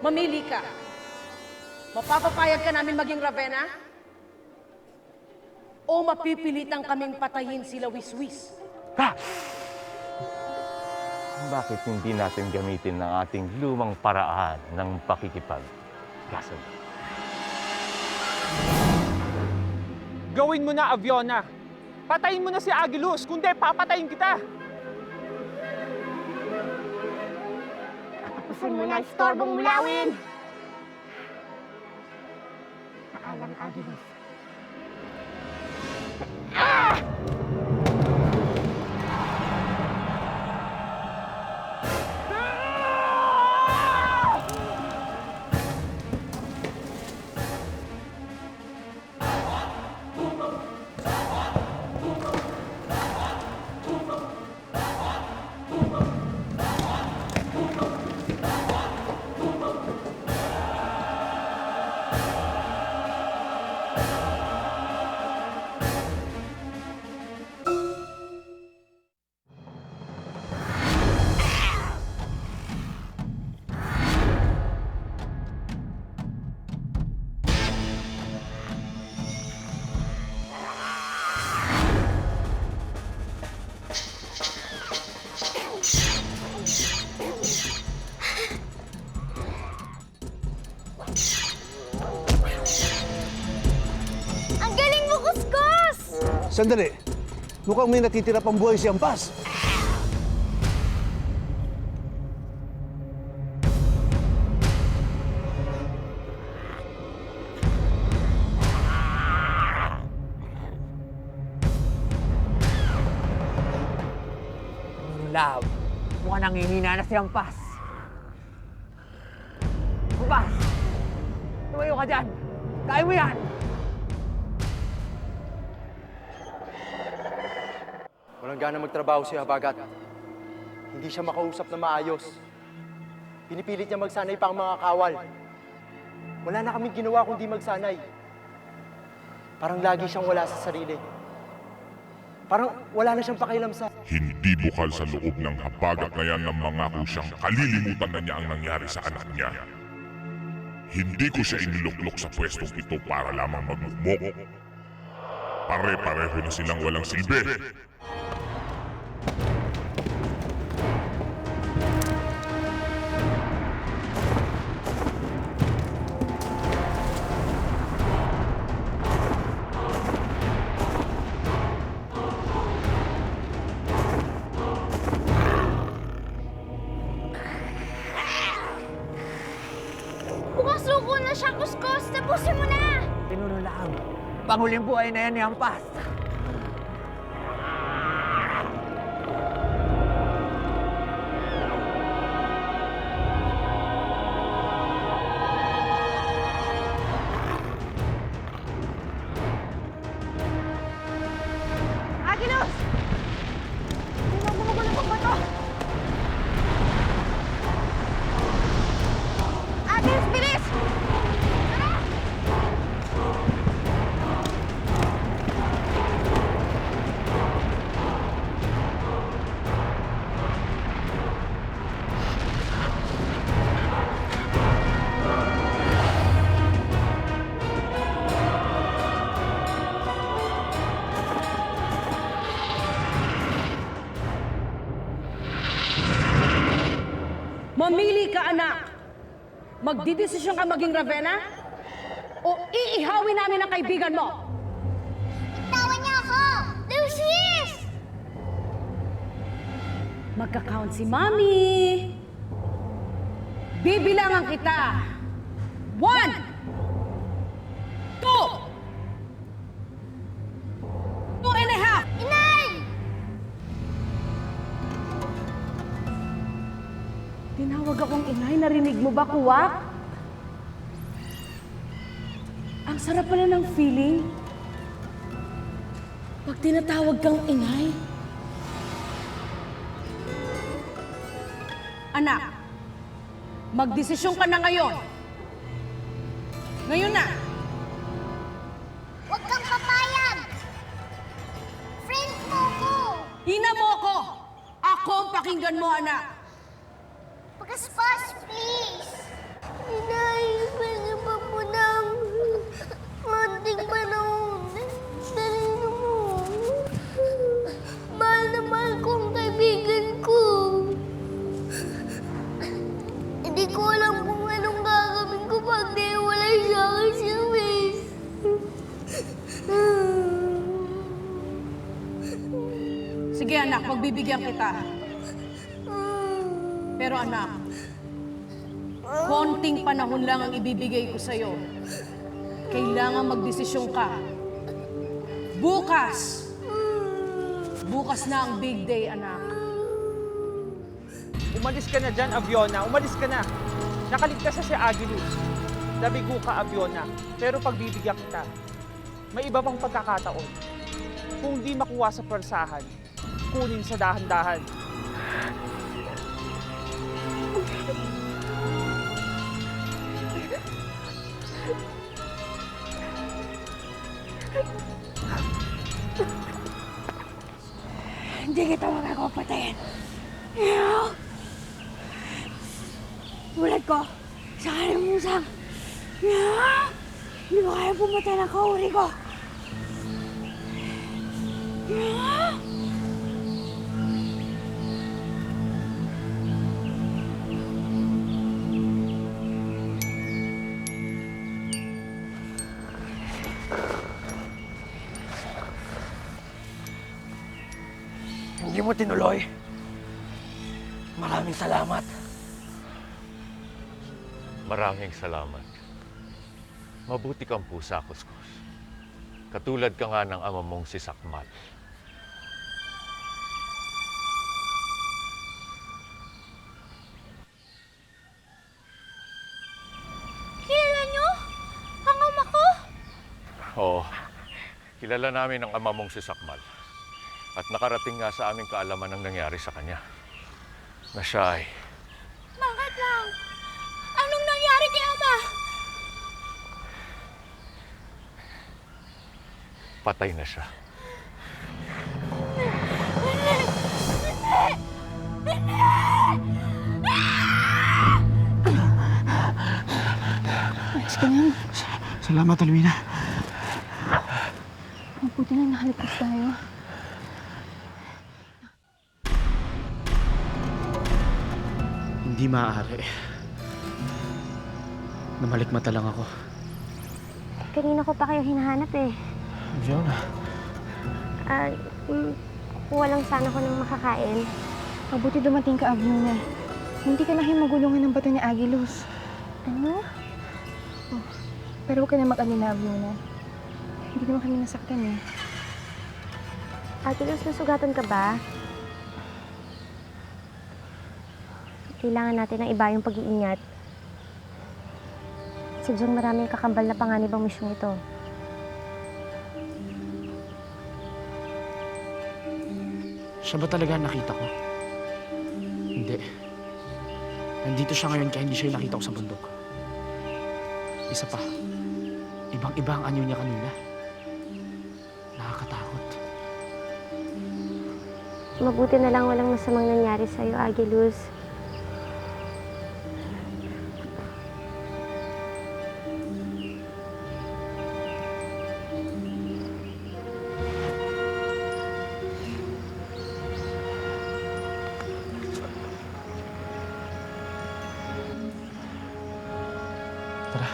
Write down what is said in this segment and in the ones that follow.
Mamili ka. Mapapapayag ka namin maging Ravenna? O mapipilitan kaming patayin sila Wiswis? Ha! Bakit hindi natin gamitin ang ating lumang paraan ng pakikipag-gason? Gawin mo na, Aviona. Patayin mo na si Agilus, kundi papatayin kita. Tapusin mo na, istorbong mulawin! Paalam, Agilus. Ang galing mo, Kuskus! Sandali. Mukhang may natitira pang buhay si Ampas. Love, mukhang nangihina na si Ampas. Ampas! Tumayo ka dyan! Kaya mo yan! Walang gana magtrabaho si Habagat. Hindi siya makausap na maayos. Pinipilit niya magsanay pa ang mga kawal. Wala na kaming ginawa kundi magsanay. Parang lagi siyang wala sa sarili. Parang wala na siyang pakialam sa... Hindi bukal sa loob ng Habagat na yan ng mangako siyang kalilimutan na niya ang nangyari sa anak niya. Hindi ko siya iniluklok sa pwestong ito para lamang magmukmok. Pare-pareho na silang walang silbi. Bukasuko na siya, Kuskus! Tapusin mo na! Tinululang, panghuling buhay na yan ni Ampas. Agilus! Hindi mo gumugulo pag bato! Agilus, bilis! Mamili ka, anak! Magdidesisyon ka maging Ravenna? O iihawin namin ang kaibigan mo? Tawan niyo ako! Lucius! Magka-count si Mami. Bibilangan kita. 1, 2, 2.5. Inay! Tinawag akong inay. Narinig mo ba, Kuwak? Ang sarap pala ng feeling. Pag tinatawag kang inay. Anak, magdesisyon ka na ngayon. Ngayon na. Huwag kang papayag! Friend mo ko! Hina mo ako. Ako ang pakinggan mo, anak. Pagkaspas, please! Inaayos pa po ng konting panahon. Dali na mo. Mahal na mahal ko ang kaibigan ko. Hindi ko alam kung anong gagawin ko pag naiwalay siya kay si Luis. Sige anak, pagbibigyan kita. Pero anak, konting panahon lang ang ibibigay ko sa'yo. Kailangan magdesisyon ka. Bukas! Bukas na ang big day, anak. Umalis ka na dyan, Aviona. Umalis ka na. Nakaligtas na si Agilus. Dabigo ka, Aviona. Pero pagbibigyan kita, may iba pang pagkakataon. Kung di makuha sa persahan, kunin sa dahan-dahan. Hindi kita makakapatayin. Mulat ko, sa kalimusang. Hindi mo kaya pumatay ng kauri ko. Hindi mo tinuloy. Maraming salamat. Maraming salamat. Mabuti kang pusa, Kuskus. Katulad ka nga ng ama mong si Sakmal. Kilala niyo? Ang ama ko? Oo, kilala namin ang ama mong si Sakmal. At nakarating nga sa aming kaalaman ang nangyari sa kanya. Na siya ay Bakit lang? Anong nangyari kay ama? patay na siya. Salamat, Alwina. Mabuti na nakaligtas tayo. Hindi maaari. Namalikmata lang ako. Kanina ko pa kayo hinahanap eh. Fiona. Kuha lang sana ko ng makakain. Mabuti dumating ka, Aviona. Hindi ka lang magulungan ng bato ni Agilus. Ano? Pero huwag ka na mag-alala, Aviona. Hindi naman kami nasaktan eh. Ate Luz, nasugatan ka ba? Kailangan natin ng iba yung pag-iingat. Sigurong maraming kakambal na panganib ang misyong ito. Siya ba talaga ang nakita ko? Hindi. Nandito siya ngayon kaya hindi siya yung nakita ko sa bundok. Isa pa, ibang-iba ang anyo niya kanina. Nakakatakot. Mabuti na lang walang masamang nangyari sa'yo, Agilus. Tara.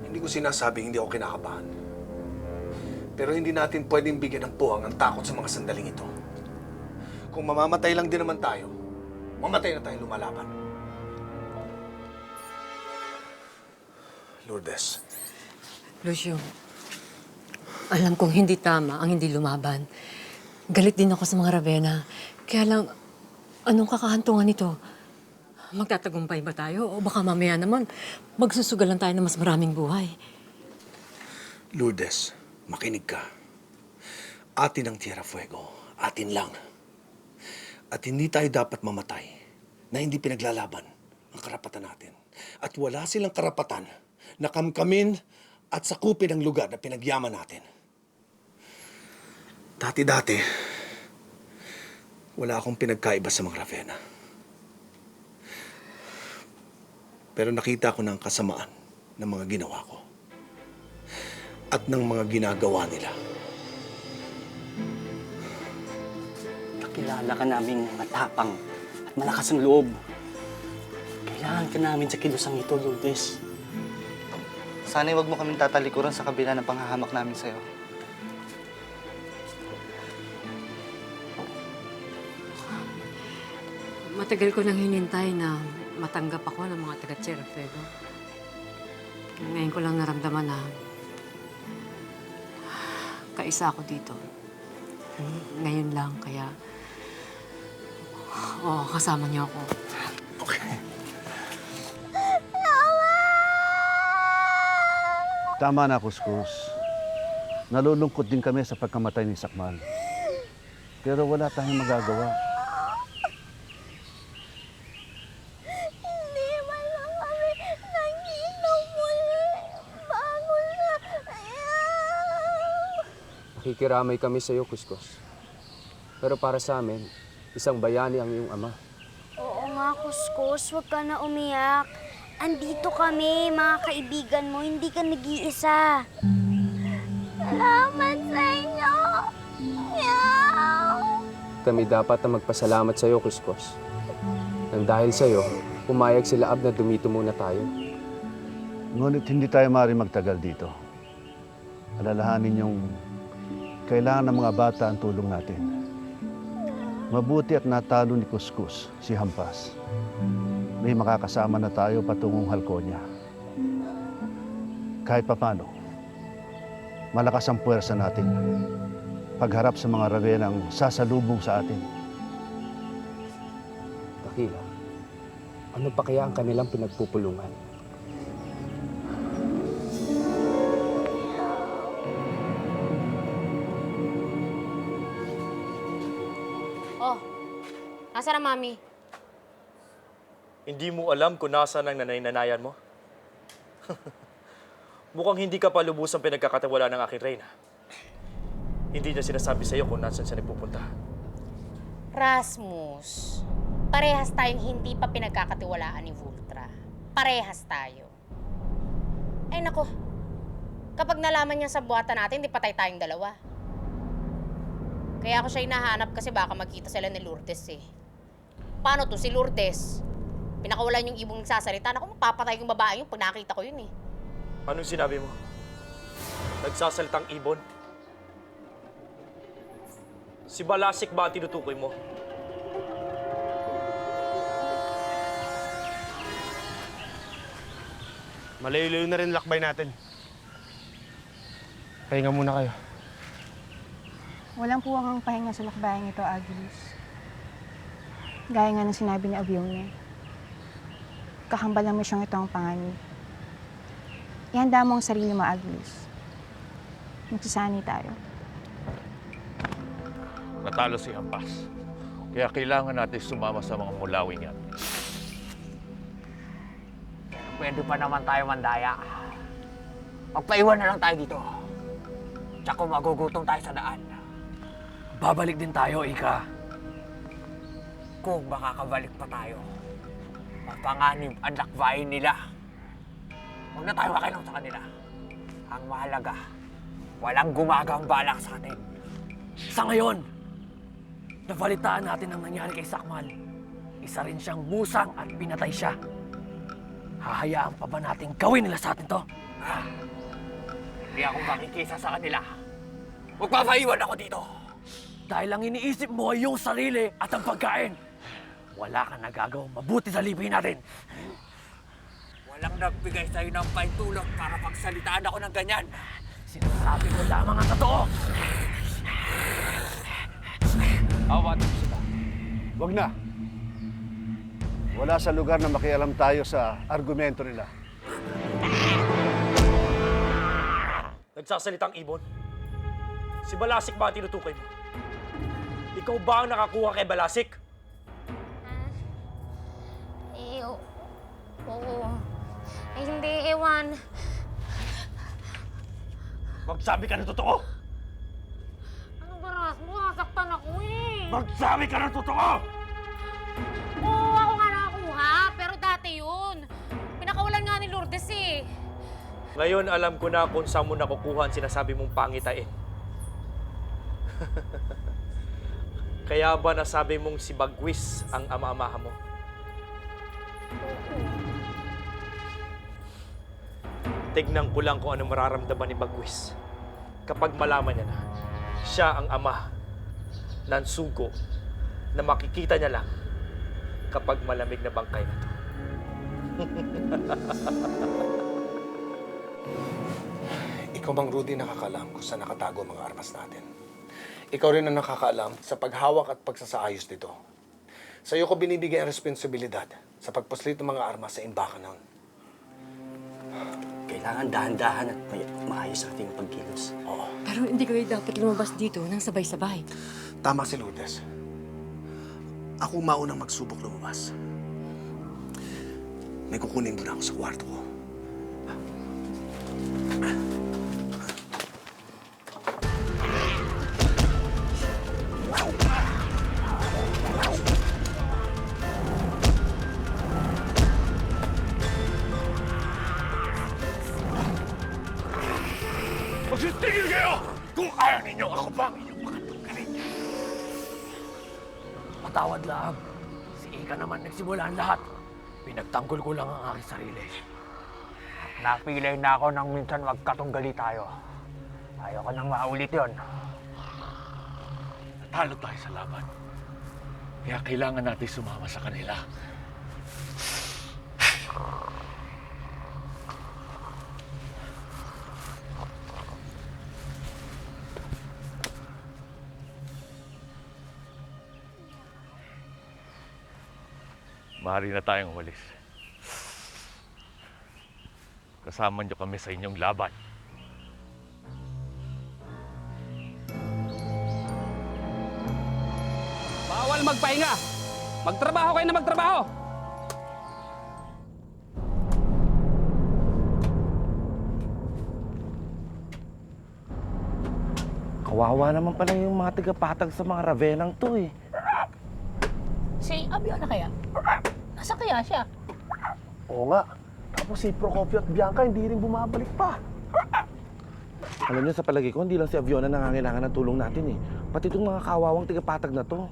Hindi ko sinasabing hindi ako kinakabahan. Pero hindi natin pwedeng bigyan ng puwang ang takot sa mga sandaling ito. Kung mamamatay lang din naman tayo, mamatay na tayo lumalaban. Lourdes. Lucio, alam kong hindi tama ang hindi lumaban. Galit din ako sa mga Ravenna. Kaya lang, anong kakahantungan nito? Magtatagumpay ba tayo? O baka mamaya naman, magsusugalan tayo ng mas maraming buhay. Lourdes, makinig ka. Atin ang Tierra Fuego. Atin lang. At hindi tayo dapat mamatay na hindi pinaglalaban ang karapatan natin. At wala silang karapatan na kamkamin at sakupin ang lugar na pinagyaman natin. Dati-dati, wala akong pinagkaiba sa mga Ravenna. Pero nakita ko ng kasamaan ng mga ginawa ko at ng mga ginagawa nila. Kilala ka naming matapang at malakas ang loob. Kailangan ka namin sa kilusang ito, Lourdes. Sana'y wag mo kaming tatalikuran sa kabila ng panghahamak namin sa'yo. Matagal ko nang hinintay na matanggap ako ng mga taga Tierra Fuego. Ngayon ko lang naramdaman na kaisa ako dito. Ngayon lang, kaya kasama niyo ako. Tama na, Kuskus. Nalulungkot din kami sa pagkamatay ni Sakmal. Pero wala tayong magagawa. Hindi man lang kami nag-inom muli. Bago na. Nakikiramay kami sa iyo, Kuskus. Pero para sa amin, isang bayani ang iyong ama. Oo nga, Kuskus. Huwag ka na umiyak. Andito kami, mga kaibigan mo. Hindi ka nag-iisa. Salamat sa inyo. Meow. Kami dapat na magpasalamat sa iyo, Kuskus. Nang dahil sa iyo, pumayag sila Ab na dumito muna tayo. Ngunit hindi tayo maaaring magtagal dito. Alalahanin yung kailangan ng mga bata ang tulong natin. Mabuti at natalo ni Kuskus, si Hampas. May makakasama na tayo patungong Halconia. Kahit papano, malakas ang puwersa natin pagharap sa mga Ravenang sasalubong sa atin. Dakila, ano pa kaya ang kanilang pinagpupulungan? Oh, nasaan na, Mami? Hindi mo alam kung nasaan ang nanay-nanayan mo? Mukhang hindi ka pa lubusang pinagkakatiwala ng aking reyna. Hindi niya sinasabi sa'yo kung nasaan siya nagpupunta. Rasmus, parehas tayong hindi pa pinagkakatiwalaan ni Vultra. Parehas tayo. Ay nako, kapag nalaman niya sa buhatan natin, di patay tayong dalawa. Kaya ako siya hinahanap kasi baka magkita sila ni Lourdes eh. Paano to si Lourdes? Pinakawalan yung ibong nagsasalita. Naku, mapapatay yung babae yung pag nakita ko yun eh. Anong sinabi mo? Nagsasalitang ibon? Si Balasik ba ang tinutukoy mo? Malayo-layo na rin lakbay natin. Pahinga muna kayo. Walang puwang ang pahinga sa lakbayan ito, Agilus. Gaya nga ng sinabi ni Abione. Kakambal ng misyong ito ang panganib. Ihanda mo ang sarili mo, Agilus. Magsasani tayo. Natalo si Hampas. Kaya kailangan natin sumama sa mga mulawing yan. Pwede pa naman tayo mandaya. Magpaiwan na lang tayo dito. Tsaka magugutom tayo sa daan. Babalik din tayo, Ika. Kung makakabalik pa tayo, mapanganib ang lakbayin nila. Huwag na tayo makilang sa kanila. Ang mahalaga, walang gumagambalak sa atin. Sa ngayon, nabalitaan natin ang nangyari kay Sakmal. Isa rin siyang musang at pinatay siya. Hahayaan pa ba natin gawin nila sa atin to? Hindi ako makikisa sa kanila. Magpapaiwan ako dito. Dahil ang iniisip mo ay yung sarili at ang pagkain. Wala kang nagagawang mabuti sa lipi natin. Walang nagbigay sa'yo ng paintulot para pagsalitaan ako ng ganyan. Sinasabi ko lamang ang totoo. Awat sila. Wag na. Wala sa lugar na makialam tayo sa argumento nila. Nagsasalitang ibon? Si Balasik ba ang tinutukoy mo? Ikaw ba ang nakakuha kay Balasik? Oo. Ay, hindi, ewan. Magsabi ka ng totoo! Ano ba, Magsabi ka ng totoo! Oo, ako nga nakakuha. Pero dati yun. Pinakawalan nga ni Lourdes eh. Ngayon alam ko na kung saan mo nakukuha ang sinasabi mong pangitain. Kaya ba nasabi mong si Bagwis ang ama-amaha mo? Tignan ko lang kung ano mararamdaman ni Bagwis kapag malaman niya na siya ang ama ng sugo na makikita niya lang kapag malamig na bangkay na to. Ikaw bang, Rudy, nakakaalam kung saan nakatago ang mga armas natin? Ikaw rin ang nakakaalam sa paghawak at pagsasaayos nito. Sa iyo ko binibigay ang responsibilidad sa pagpuslit ng mga armas sa imbakan noon. Kailangan dahan-dahan at maayos ang ating pagkilos. Oo. Pero hindi kayo dapat lumabas dito nang sabay-sabay. Tama si Lourdes. Ako maunang magsubok lumabas. May kukunin muna ako sa kwarto ko. Magsitigil kayo! Kung ayaw ninyo, ako pa ang inyong makatunggalin. Patawad lang. Si Ika naman nagsimula ang lahat. Pinagtanggol ko lang ang aking sarili. Napilay na ako nang minsan magkatunggali tayo. Ayaw ko nang maulit yon. Natalo tayo sa laban. Kaya kailangan natin sumama sa kanila. Maaari na tayong umalis. Kasama niyo kami sa inyong laban. Bawal magpahinga! Magtrabaho kayo na magtrabaho! Kawawa naman pala yung mga tagapatag sa mga Ravenang to eh. Si Abiona kaya? Nasaan kaya siya? Oo nga. Tapos si Procopio at Bianca hindi rin bumabalik pa. Alam niyo, sa palagi ko, hindi lang si Aviona nangangailangan ng tulong natin eh. Pati itong mga kawawang tigapatag na to.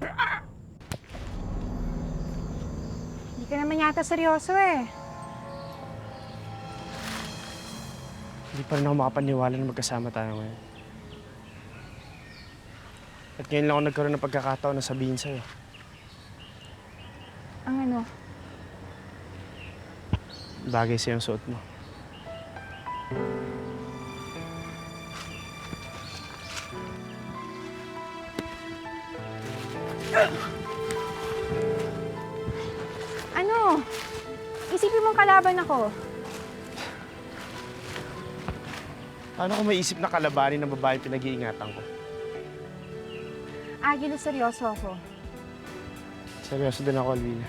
Hindi ka naman yata seryoso eh. Hindi pa rin ako makapaniwala na magkasama tayo ngayon. At ngayon lang ako nagkaroon ng pagkakataon na sabihin sa'yo. Ang ano? Bagay sa'yo ang suot mo. Ano? Isipin mong kalaban ako. Paano ko maisip na kalabanin ng babaeng pinag-iingatan ko? Agilo, seryoso ako. Seryoso din ako, Alvina.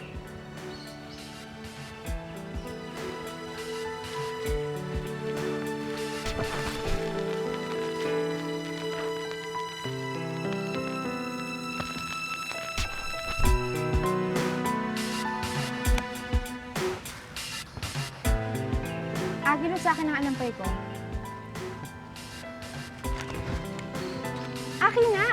Agilo sa akin ang alampay ko. Akin nga!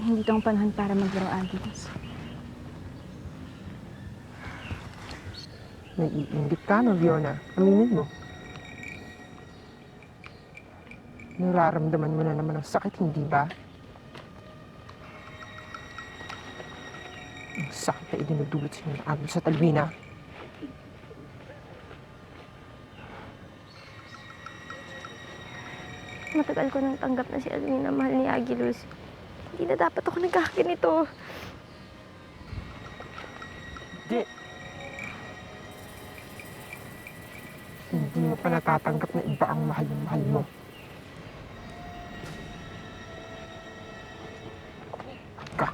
Hindi ito ang panahon para maglaro, Agilos. Naiingit ka, no, Fiona? Aminin mo. Nararamdaman mo na naman ang sakit, hindi ba? Ang sakit na idinudulot sa inyo ng Agil sa Talbina. Matagal ko nang tanggap na si Alvina mahal ni Agilus. Hindi na dapat ako nagkakaganito. Hindi. Hindi mo pa natatanggap na iba ang mahal mo.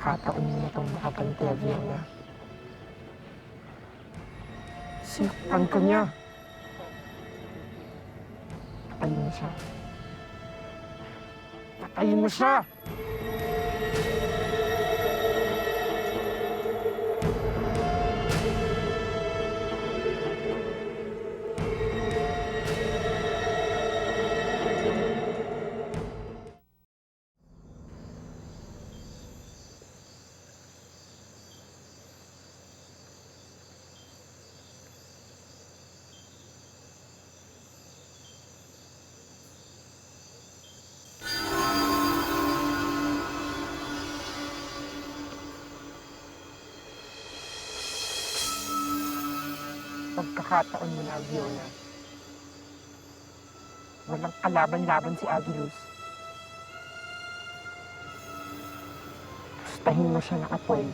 Pagkakataon mo na itong makaganti, Abiona. Sinaktan ka niya. Patayin mo siya. Patayin mo siya! Pagkakataon mo na, Abiona. Walang kalaban-laban si Agilus. Pustahin mo siya ng apoy.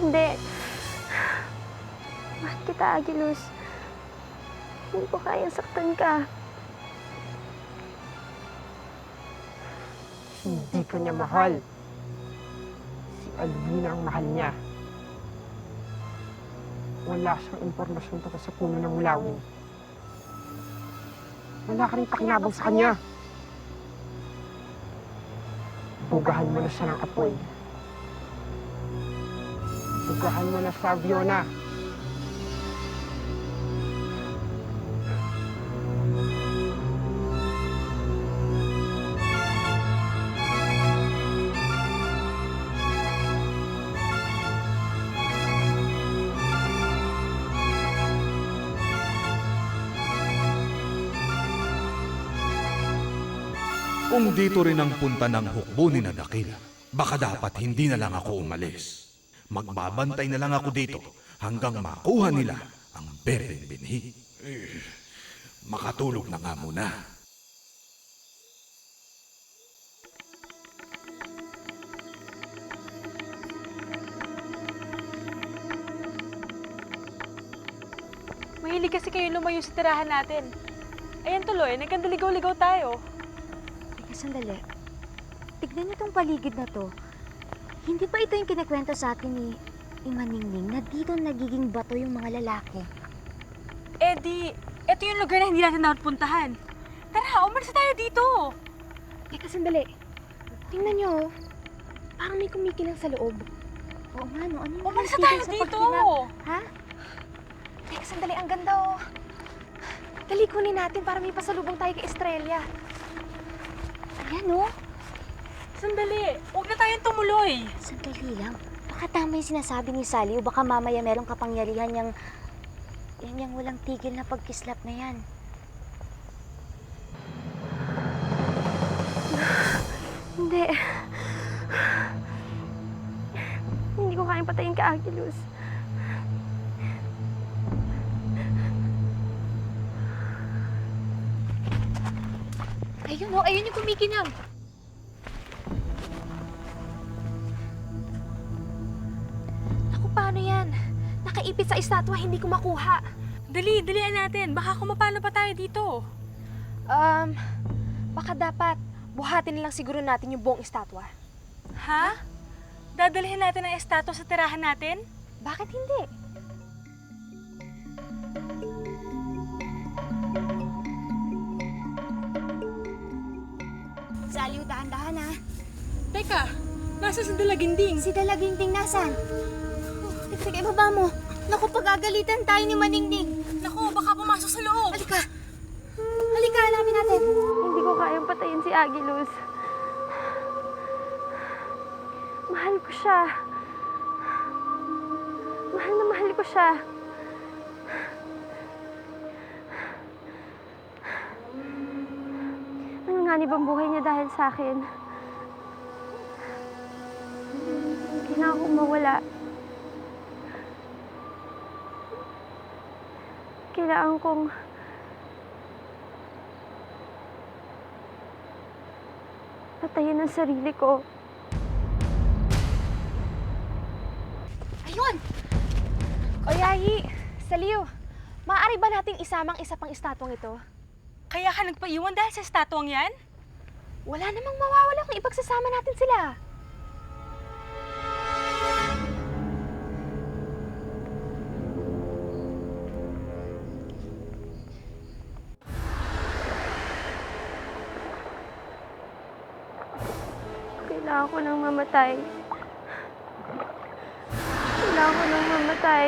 Hindi. Mahal kita, Agilus. Hindi ko kayang saktan ka. Hindi ka niya mahal. Si Alvina ang mahal niya. Wala siyang impormasyon tungkol sa puno ng mulawin. Wala ka rin pakinabang sa kanya. Bugahan mo na siya ng apoy. Bugahan mo na siya, Abiona. Kung dito rin ang punta ng hukbo ni Nadakil, baka dapat hindi na lang ako umalis. Magbabantay na lang ako dito hanggang makuha nila ang berdeng binhi. Makatulog na nga muna. Mahilig kasi kayo lumayo sa tirahan natin. Ayan tuloy, nagkandaligaw-ligaw tayo. Teka, sandali. Tignan niyo tong paligid na to. Hindi ba ito yung kinikwento sa atin ni Maningning na dito nagiging bato yung mga lalaki? Eddie, ito yung lugar na hindi natin dapat puntahan. Tara, umalis tayo dito. Teka, sandali. Tingnan niyo, oh. Parang may kumikilang sa loob. Oo nga, no? Ano yung Umalis nagtigil tayo sa dito. pagkinang? Ha? Teka, sandali. Ang ganda, oh. Dali, kunin natin para may pasalubong tayo kay Estrella. Ayan, no? Sandali, huwag na tayong tumuloy. Sandali lang. Baka tama yung sinasabi ni Sally o baka mamaya merong kapangyarihan yung walang tigil na pagkislap na yan. Hindi. Hindi ko kayang patayin ka, Agilus. Ayun, oh, ayun yung kumikinang. Naku, paano yan? Nakaipit sa estatwa, hindi ko makuha. Dalian natin. Baka kumapano pa tayo dito. Baka dapat buhatin na lang siguro natin yung buong estatwa. Ha? Dadalhin natin ang estatwa sa tirahan natin? Bakit hindi? Sally, dahan-dahan ha. Teka, nasa si Dalaginding? Si Dalaginding nasan? Teka, ibaba mo. Naku, pagagalitan tayo ni Maningning. Naku, baka pumasok sa loob. Halika. Halika, hanapin natin. Hindi ko kayang patayin si Agilus. Mahal ko siya. Mahal na mahal ko siya. Nanganganib ang buhay niya dahil sa akin. Kailangan kong mawala. Kailangan kong patayin ang sarili ko. Ayun! O Yayi, Saliw, maaari ba nating isamang isa pang estatwang ito? Kaya ka nagpaiwan dahil sa estatwang yan? Wala namang mawawala kung ipagsasama natin sila. Kailangan ko nang mamatay. Kailangan ko nang mamatay.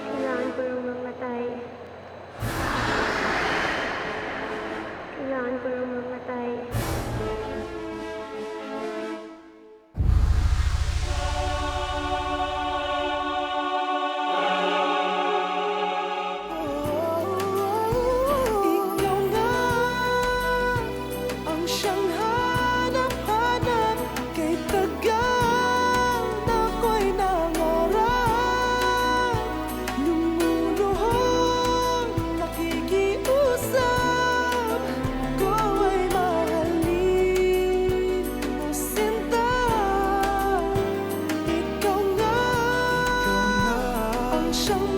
Kailangan ko nang mamatay. Kailangan ko nang mamatay. Ikaw nga ang siyang hanap-hanap kay tagal na ko'y nangarap. Lumuluhod, nakikiusap, ko ay mahalin mo sinta. Ikaw nga ang siyang